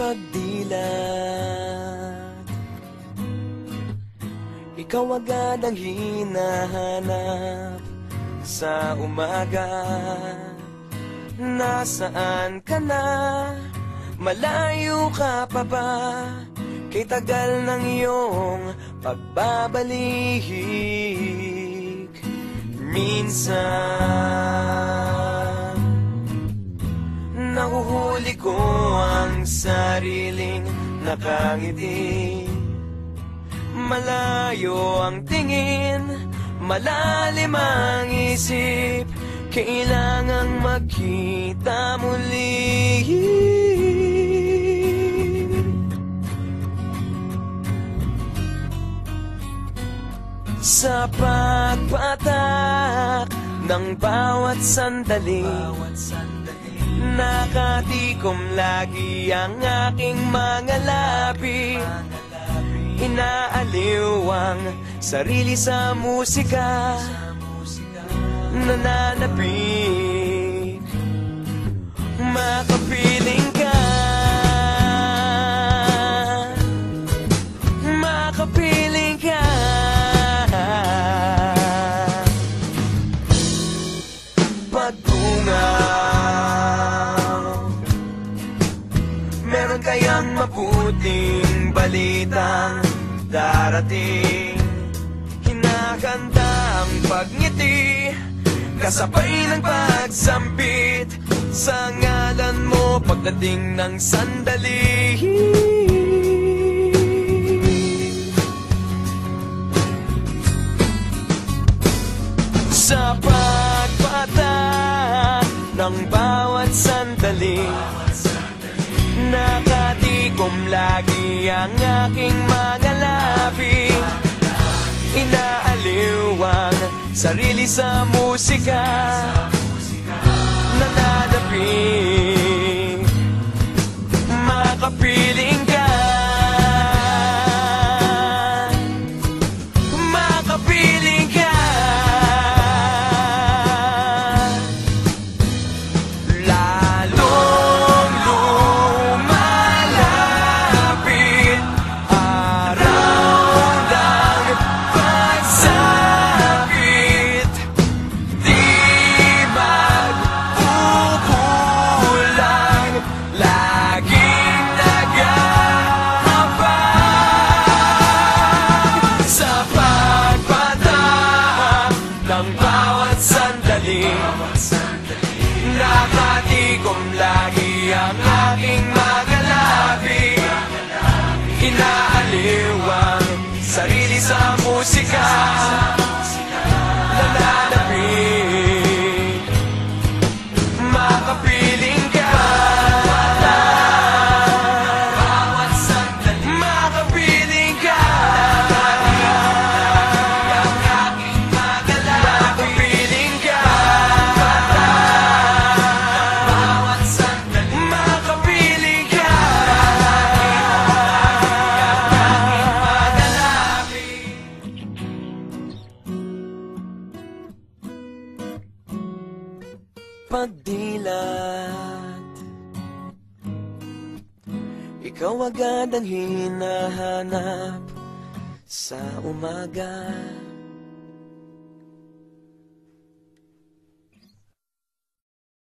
pagdilat. Ikaw agad ang hinahanap sa umaga. Nasaan ka na? Malayo ka pa ba? Kay tagal ng iyong pagbabalik. Minsan nahuhuli ko ang sariling nakangiti. Malayo ang tingin, malalim ang isip. Kailangang magkita muli. Sa pagpatak ng bawat sandali, nakatikom lagi ang aking mga labi. Inaaliw ang sarili sa musika, nananabik, makapiling ka, makapiling ka. Pagtungaw, meron kayang mabuting balitang darating. Hinahanda ang pagngiti, kasabay ng pagsampit sa ngalan mo pagdating ng sandali. Sa pagpata ng bawat sandali, nakatikom lagi ang aking mga labi. Inaaliw ang sarili sa musika, nananapig, makapiling ka, makapiling ka. Lalong lumalapit araw ng pagsapit, di magpupulang, laging nag-aabang. Sa pagpatak ng bawat sandali, nakatikom lagi ang aking mga labi. Inaaliw ang sarili sa musika, nananapig, makapiling ka, makapiling ka, makapiling ka, makapiling ka. Pagdilat, ikaw agad ang hinahanap sa umaga.